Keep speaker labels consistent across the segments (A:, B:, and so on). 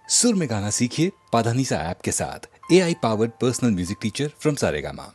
A: सुर में गाना सीखिए पाधानीसा ऐप के साथ। AI powered personal music teacher from Saregama.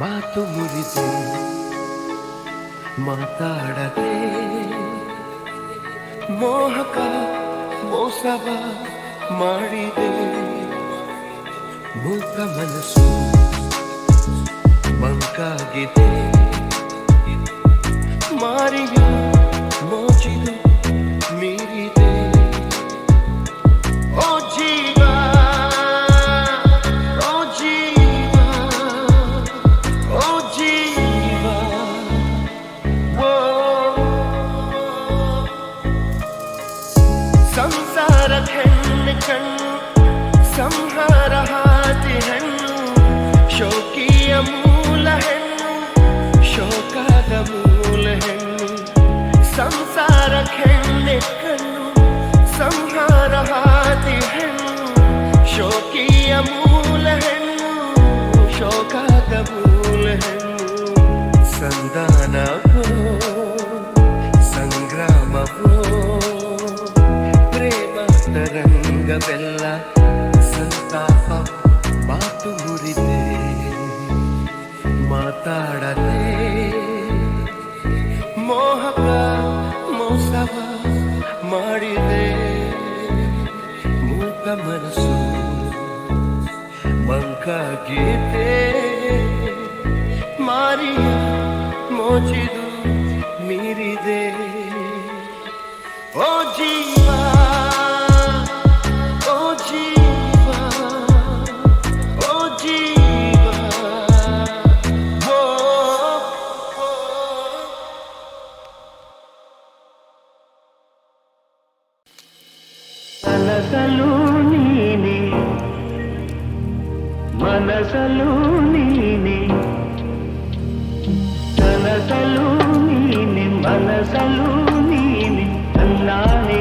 B: ಮಾತು ಮುರಿದು ಮಾತಾಡದೆ ಮೋಹಕ ಮೋಸವ ಮಾಡಿದೆ ಮೂಕ ಮನಸ್ಸು ಮಂಕಾಗಿದೆ ಮಾರಿಯ ಮೋಜಿದು ಮೀರಿದೆ ಓ ಜೀವ ಸಂಸಾರ ಹೆಣ್ಣು ಕಣ್ಣು ಸಂಹಾರ ಹಾದಿ ಹೆಣ್ಣು ಶೋಕಿಯ ಮೂಲ ಹೆಣ್ಣು ಶೋಕದ ಮೂಲ ಹೆಣ್ಣು ಸಂಸಾರ ಹೆಣ್ಣು ಕಣ್ಣು ಸಂಹಾರ ಹಾದಿ ಹೆಣ್ಣು ಶೋಕಿಯ ಮೂಲ ಹೆಣ್ಣು ಶೋಕದ ಮೂಲ ಹೆಣ್ಣು ಸಂಧಾನವೋ ಸಂಗ್ರಾಮವೋ ತರಂಗವೆಲ್ಲ ಸಂತಾಪ ಮಾತು ಮುರಿದೆ ಮಾತಾಡದೆ ಮೋಹಕ ಮೋಸವ ಮಾಡಿದೆ ಮೂಕ ಮನಸ್ಸು ಮಂಕಾಗಿದೆ ಮಾರಿಯ ಮೋಜಿದು ಮೀರಿದೆ ಓ ಜೀವ
C: ಮನಸಲು ನೀನೆ ಮನಸಲು ನೀನೆ ಕನಸಲು ನೀನೆ ಮನಸಲು ನೀನೆ ನನ್ನಾನೆ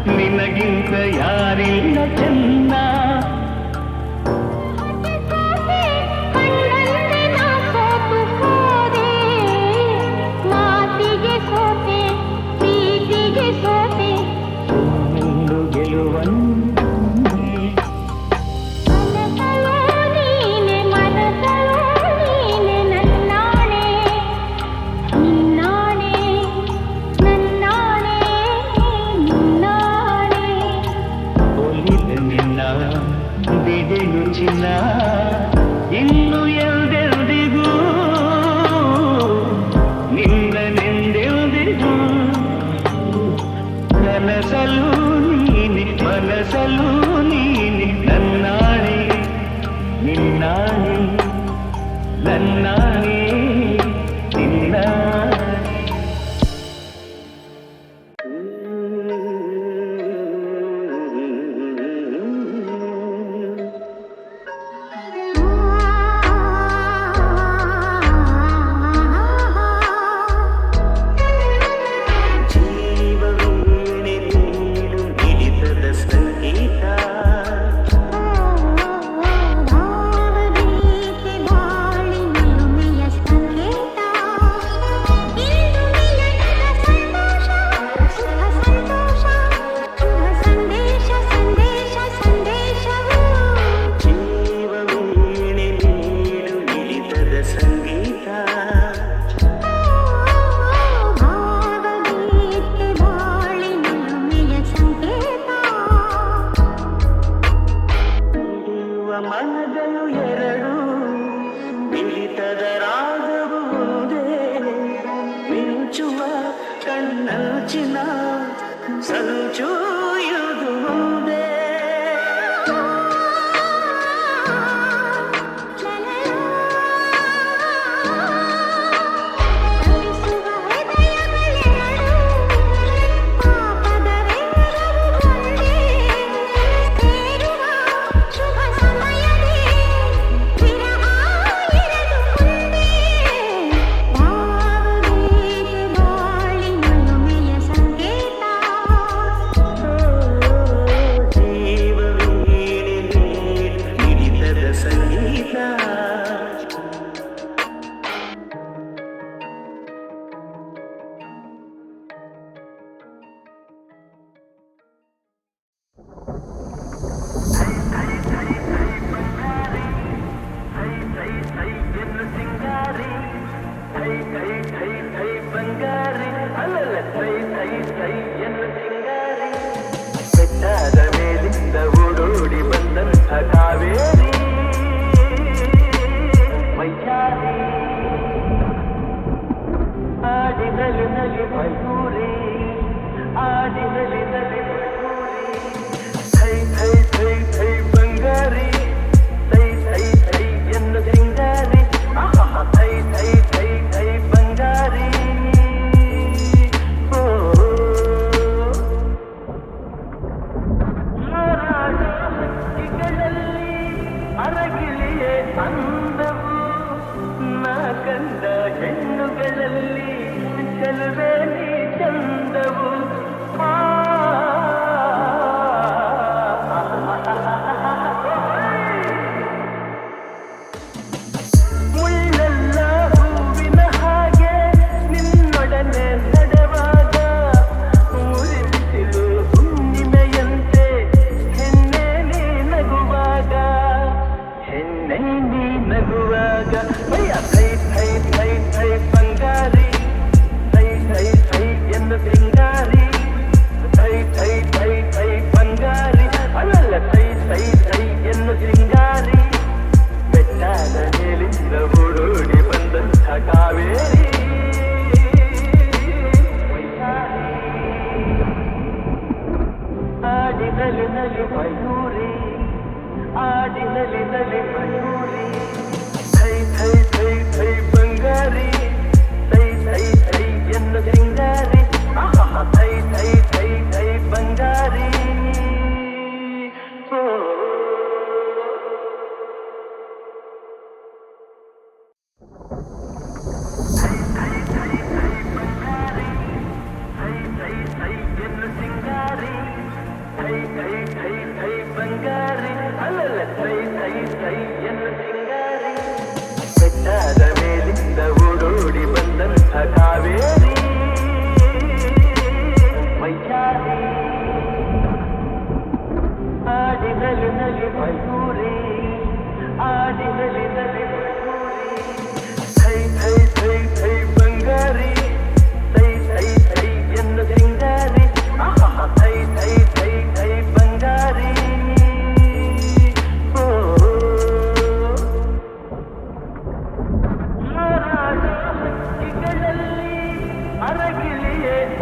C: ನಿನಗಿಂತ ಯಾರಿಲ್ಲ ಚೆನ್ನ ಚಿನ್ನ ಇನ್ನು ಎಲ್ದೆಲ್ದಿಗೂ ನಿನ್ನನೆಂದೆಲ್ದಿಗೂ ಕನಸಲು ನೀನೆ ಮನಸಲು ನೀನೆ ನನ್ನಾಣೆ ನಿನ್ನಾಣೆ ನನ್ನಾಣೆ ನಿನ್ನಾಣೆ ಮನದಲು ಎರಡು ಮಿಳಿತದ ರಾಗವು ಒಂದೇ ಮಿಂಚುವ ಕಣ್ಣಂಚಿನ ಸಂಚು ಇದು ಒಂದೇ ಬೆಟ್ಟದ ಮೇಲಿಂದ ಓಡೋಡಿ ಬಂದಂಥ ಕಾವೇರಿ ಮೈಯಾರಿ ಆಡಿನಲಿ ನಲಿ ಮಯೂರಿ ಆಡಿನಲಿ ನಲಿ ಮಯೂರಿ ಥೈ ಥೈ ಥೈ ಥೈ ಬಂಗಾರಿ ಥೈ ಥೈ ಥೈ ಎನ್ನು ಸಿಂಗಾರಿ ಥೈ ಥೈ ಥೈ ಥೈ ಬಂಗಾರಿ ಅರಗಿಲಿಯೇ ಅಂದವು ನಾ ಕಂಡ ಹೆಣ್ಣುಗಳಲ್ಲಿ ಚೆಲುವೆ ನೀ ಚಂದವು ಮುಳ್ಳೆಲ್ಲ ಹೂವಿನ ಹಾಗೆ ನಿನ್ನೊಡನೆ ನಡೆವಾಗ ಮುರಿಸಿಲು ಹುಣ್ಣಿಮೆಯಂತೆ ಹೆಣ್ಣೆ ನೀ ನಗುವಾಗ ಹೆಣ್ಣೆ ನೀ ನಗುವಾಗ ಥೈ ಥೈ ಥೈ ಥೈ ಬಂಗಾರಿ ಥೈ ಥೈ ಥೈ ಎಂದು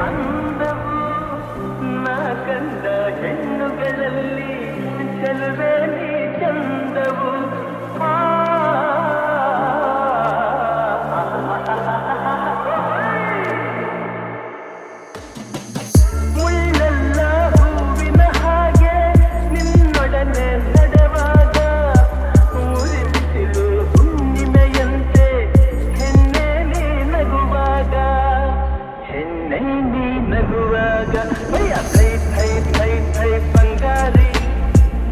C: ಅಂದವು ನಾ ಕಂಡ ಹೆಣ್ಣುಗಳಲ್ಲಿ ಚೆಲುವೆ ನೀ ಚಂದವು ಮುಳ್ಳೆಲ್ಲ ಹೂವಿನ ಹಾಗೆ ನಿನ್ನೊಡನೆ ನಡೆವಾಗ ಊರಿಸಿಲು ಹುಣ್ಣಿಮೆಯಂತೆ ಹೆಣ್ಣೆ ನೀ ನಗುವಾಗ ಹೆಣ್ಣೆ ನೀ ನಗುವಾಗ ಥೈ ಥೈ ಥೈ ಥೈ ಬಂಗಾರಿ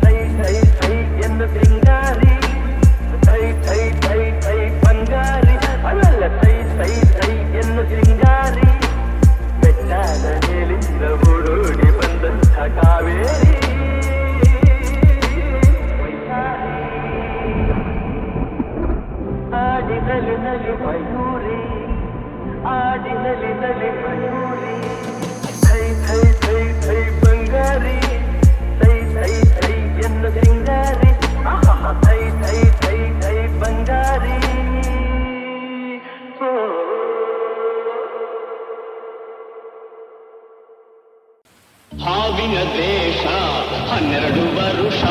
C: ಥೈ ಥೈ ಥೈ ಎಂದು ಸಿಂಗಾರಿ ಥೈ ಥೈ ಥೈ ಥೈ ಬಂಗಾರಿ ಅಲ್ಲ ಥೈ ಥೈ ಥೈ ಎಂದು ಸಿಂಗಾರಿ ಬೆಟ್ಟಾದ ಮೇಲಿಂದ ಓಡೋಡಿ ಬಂದಂಥ ಕಾವೇರಿ ಆಡಿನಲಿ ನಲಿ ಮಯೂರಿ ಆಡಿನಲಿ ನಲಿ ಮಯೂರಿ ಥೈ ಥೈ ಥೈ ಥೈ ಬಂಗಾರಿ ಥೈ ಥೈ ಥೈ ಎಂದು ಸಿಂಗಾರಿ ಥೈ ಥೈ ಥೈ ಥೈ ಬಂಗಾರಿ
D: ಹಾವಿನ ದ್ವೇಷ 12 ವರುಷ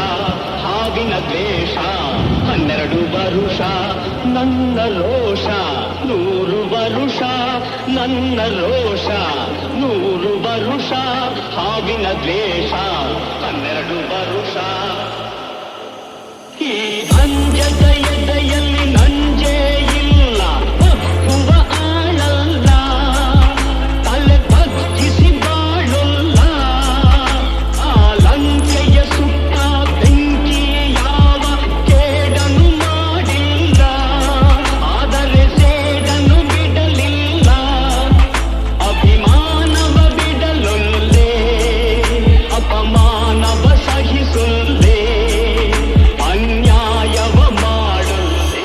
D: ಹಾವಿನ ದ್ವೇಷ 12 ವರುಷ ನನ್ನ ರೋಷ 100 ವರುಷ ನನ್ನ ರೋಷ 100 ವರುಷ ಹಾವಿನ ದ್ವೇಷ 12 ವರುಷ ಈ ಅಂಜದ ಎದೆಯಲ್ಲಿ ನಂಜೇ ಇಲ್ಲ ಒಪ್ಪುವ ಆಳಲ್ಲ ತಲೆ ಬಗ್ಗಿಸಿ ಬಾಳಲ್ಲ ಆ ಲಂಕೆಯ ಸುಟ್ಟ ಬೆಂಕಿ ಯಾವ ಕೇಡನು ಮಾಡಿಲ್ಲ ಆದರೆ ಸೇಡನು ಬಿಡಲಿಲ್ಲ ಅಭಿಮಾನವ ಬಿಡಲೊಲ್ಲೆ ಅಪಮಾನವ ಸಹಿಸೊಲ್ಲೆ ಅನ್ಯಾಯವ ಮಾಡೊಲ್ಲೆ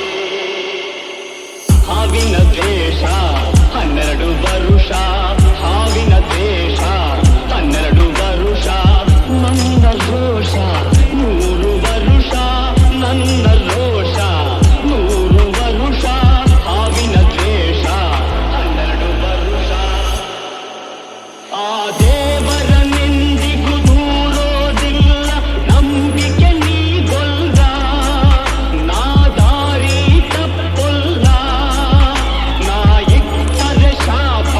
D: ಹಾವಿನ ದ್ವೇಷ 12 ವರುಷ ಹಾವಿನ ದ್ವೇಷ 12 ವರುಷ ನನ್ನ ರೋಷ 100 ವರುಷ ನನ್ನ ರೋಷ 100 ವರುಷ ಹಾವಿನ ದ್ವೇಷ 12 ವರುಷ ಆ ದೇವರನೆಂದಿಗೂ ದೂರೋದಿಲ್ಲ ನಂಬಿಕೆ ನೀಗೊಲ್ಲ ನಾ ದಾರಿ ತಪ್ಪೊಲ್ಲ ನಾ ಇಟ್ಟರೆ ಶಾಪ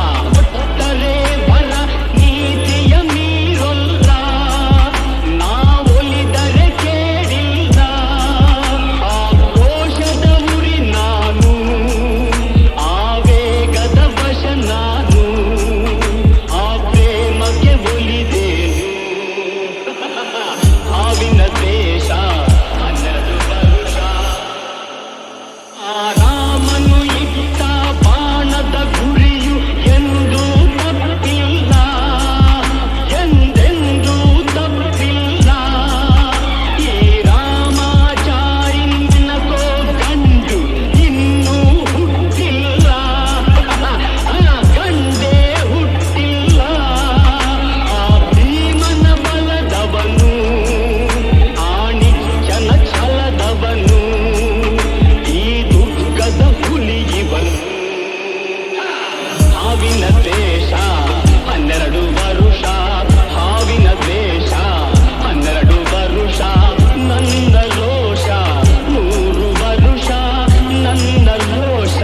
D: ಕೊಟ್ಟರೆ ಬರ ನೀತಿಯ ಮೀರೊಲ್ಲ ನಾ ಒಲಿದರೆ ಕೇಳಿಲ್ಲ ಆ ರೋಷದ ಉರಿ ನಾನು ಆವೇಗದ ವಶ ನಾನು ಆ ಪ್ರೇಮಕ್ಕೆ ಒಲಿದೇನು ಹಾವಿನ ದ್ವೇಷ 12 ವರುಷ ಆ ರಾಮನು ಇಟ್ಟ ಬಾಣದ ಗುರಿಯು ಎಂದೂ ತಪ್ಪಿಲ್ಲ ಎಂದೆಂದೂ ತಪ್ಪಿಲ್ಲ ಈ ರಾಮಾಚಾರ್ಯನಕೋ ಗಂಡು ಇನ್ನೂ ಹುಟ್ಟಿಲ್ಲ ಗಂಡೇ ಹುಟ್ಟಿಲ್ಲ ಆ ಭೀಮನ ಬಲದವನು ಆಣಿಚ್ಚನ ಛಲದವನು ಈ ದುರ್ಗದ ಹುಲಿಯವನು ಹಾವಿನ ದ್ವೇಷ 12 ವರುಷ ಹಾವಿನ ದ್ವೇಷ 12 ವರುಷ ನನ್ನ ರೋಷ 100 ವರುಷ ನನ್ನ ರೋಷ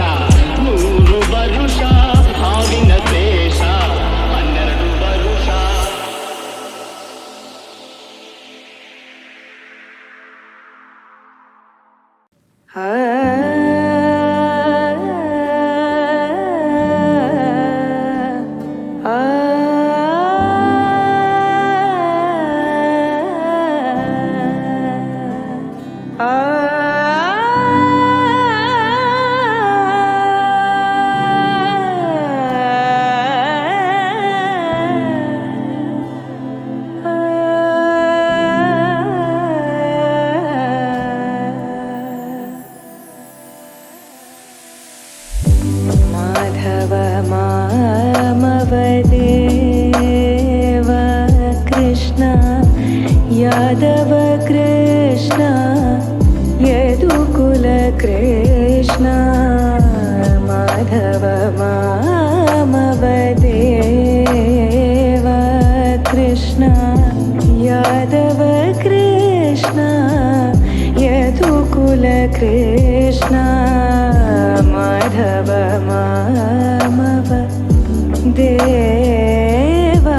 D: 100 ವರುಷ ಹಾವಿನ ದ್ವೇಷ 12 ವರುಷ
E: ಮಾಧವ ಮಾಮವದೇವ ಕೃಷ್ಣ ಯಾದವ ಕೃಷ್ಣ ಯದುಕುಲ ಕೃಷ್ಣ ಮಾಧವ ಮಾಮವದೇವ यादव कृष्ण यदुकुल कृष्ण माधव मामव देवा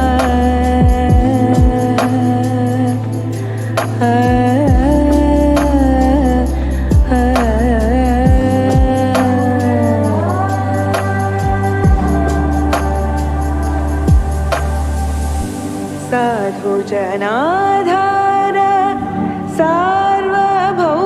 E: साधु जनाधार सार्वभौम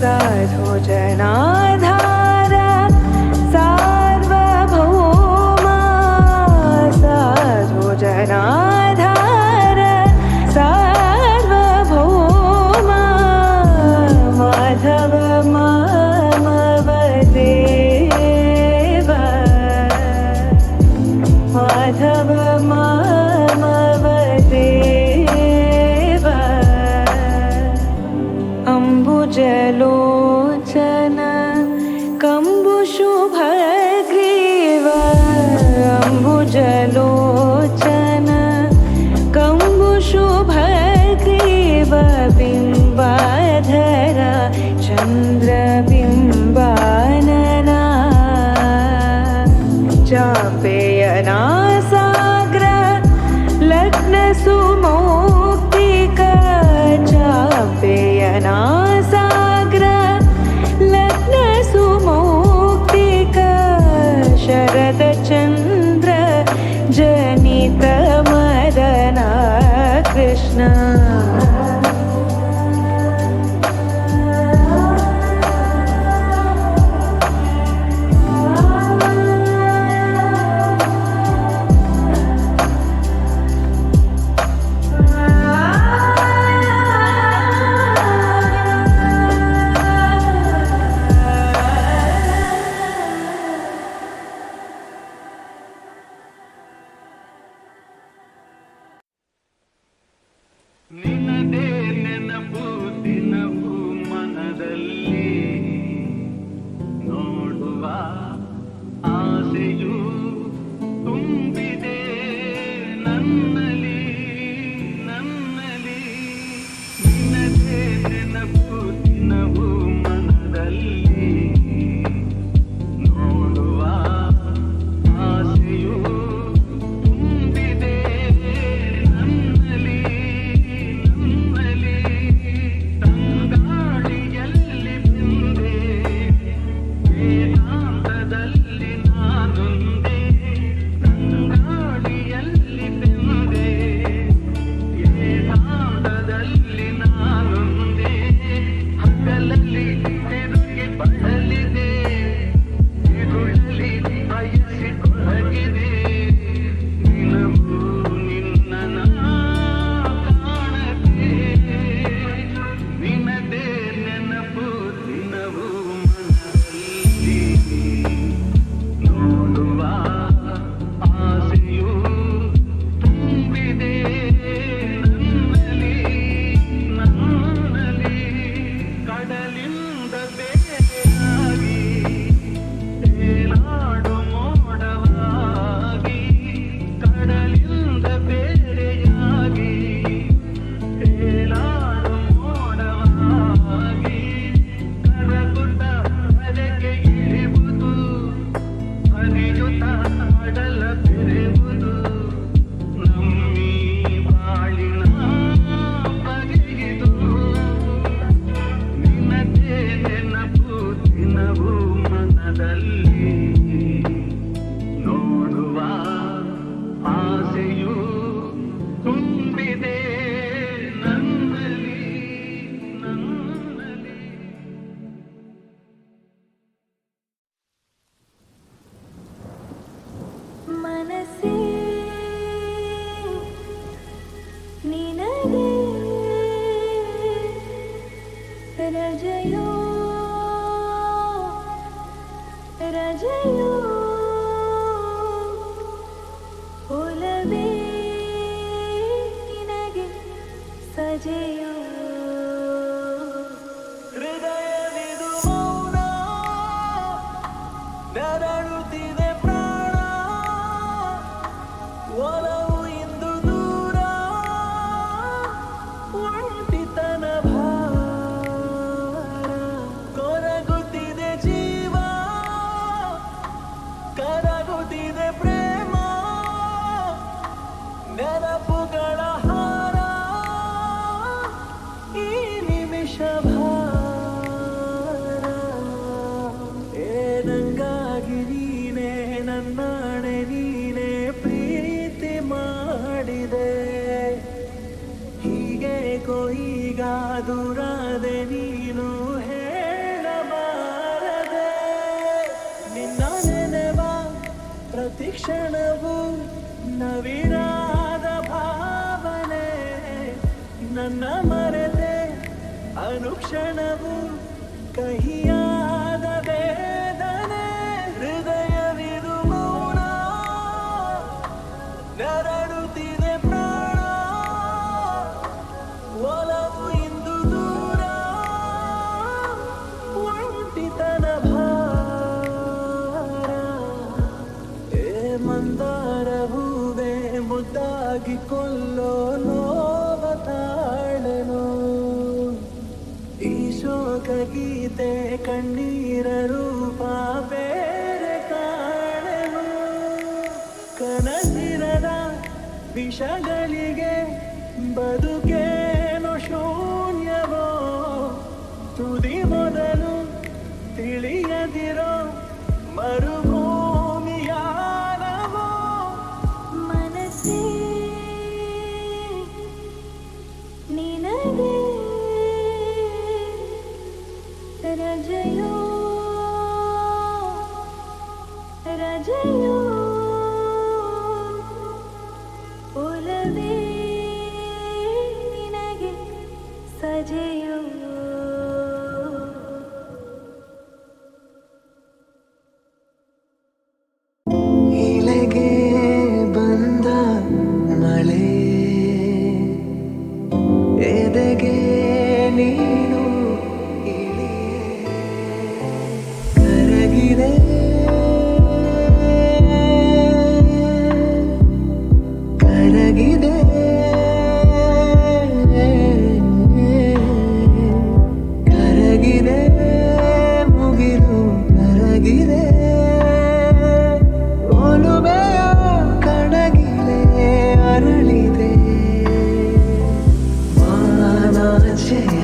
E: साधु जनाधार सार्वभौम साधु जनाधार सार्वभौम माधव मामव देवा माधव मामव देवा अम्बुजलोचन कम्बुशुभग्रीव अम्बुजलोचन कम्बुशुभग्रीव बिम्बाधर चन्द्रबिम्बानना चापेयना साग्र लग्नसुमौक्तिक चापेयना साग्र लग्नसुमौक्तिक शरदचन्द्र जनित मदना कृष्ण
D: ನಿನ್ನದೇ ನೆನಪು ದಿನವೂ ಮನದಲ್ಲಿ ನೋಡುವ ಆಸೆಯು ತುಂಬಿದೆ ನನ್ನಲ್ಲಿ ನನ್ನಲ್ಲಿ ನಿನ್ನದೇ ನೆನಪು ದಿನವೂ ಮನದಲ್ಲಿ ನೋಡುವ ಆಸೆಯು ತುಂಬಿದೆ ನನ್ನಲ್ಲಿ ತಂಗಾಳಿಯಲ್ಲಿ ಬಂದೆ ವೇದಾಂತದಲ್ಲಿ ನಾನೊಂದೇ ತಂಗಾಳಿಯಲ್ಲಿ ಬಂದೆ ವೇದಾಂತದಲ್ಲಿ ನಾನೊಂದೇ ಹಗಲಲ್ಲಿ ತಿರುಗಿ ಬಳಲಿದೆ ಇರುಳಲ್ಲಿ ಬಯಸಿಕೊಳಗಿದೆ ದಿನವೂ ನಿನ್ನ ಕಾಣದೆ ನಿನ್ನದೇ ನೆನಪು ದಿನವೂ ಮನದಲ್ಲಿ ನೋಡುವ ಆಸೆಯು ತುಂಬಿದೆ ನನ್ನಲ್ಲಿ ನನ್ನಲ್ಲಿ ಕಡಲಿಂದ ಬೇರೆಯಾಗಿ ತೇಲಾಡು ಮೋಡವಾಗಿ ಕಡಲಿಂದ ಬೇರೆಯಾಗಿ ತೇಲಾಡು ಮೋಡವಾಗಿ ಕರಗುತ್ತ ಅದಕ್ಕೆ ಇಳಿಯುವುದು ಹರಿಯುತ್ತ ಅಡಲ ಬೆರೆಯುವುದು ನಮ್ಮಿ ಬಾಳಿನ ಬಗೆಯಿದು ನಿನ್ನದೇ ನೆನಪು ದಿನವೂ ಮನದಲ್ಲಿ ನೋಡುವ ಆಸೆಯು ತುಂಬಿದೆ ನನ್ನಲ್ಲಿ ನನ್ನಲ್ಲಿ
E: मनसे निनगे रजयो रजयो ओलवे निनगे सजेयो हृदयविदु मौನ
C: ಏಕೋ ಈಗ ದೂರಾದೆ ನೀನು ಹೇಳಬಾರದೆ ನಿನ್ನ ನೆನೆವ ಪ್ರತಿ ಕ್ಷಣವೂ ನವಿರಾದ ಭಾವನೆ ನನ್ನ ಮರೆತೆ ಅನುಕ್ಷಣವು ಕಹಿಯಾದ ವೇದನೆ ಹೃದಯವಿದು ಮೌನ ನರಳುತ್ತಿದೆ ಪ್ರಾಣ ಒಲವು ಇಂದು ದೂರ ಒಂಟಿತನ ಭಾರ ಏ ಮಂದಾರ ಹೂವೆ ಮುದ್ದಾಗಿ ಕೊಲ್ಲೋ ನೋವ ತಾಳನು ಈ ಶೋಕ ಗೀತೆ ಕಣ್ಣೀರ ರೂಪ ಬೇರೆ ಕಾಣೆನು ಕನಸಿರದ ವಿಷಗಳಿಗೆ ಬದುಕೇನು ಶೂನ್ಯವೋ ತುದಿ ಮೊದಲು ತಿಳಿಯದಿರೋ ಮರುಭೂಮಿಯಾನವೋ
E: ಮನಸ್ಸೇ ನಿನಗೆ ರಜೆಯೋ ರಜೆಯೋ ಒಲವೇ ನಿನಗೆ ಸಜೆಯೋ
C: ಇಲೆಗೆ ಬಂದ ಮಳೆ ಎದೆಗೆ ನೀನು ಕರಗಿದೆ ಕರಗಿದೆ ಕರಗಿದೆ ಮುಗಿಲು ಕರಗಿದೆ ಒಲುಮೆಯ ಕಡಗಿಲೆ ಅರಳಿದೆ ಮಾನಾಚೆಯ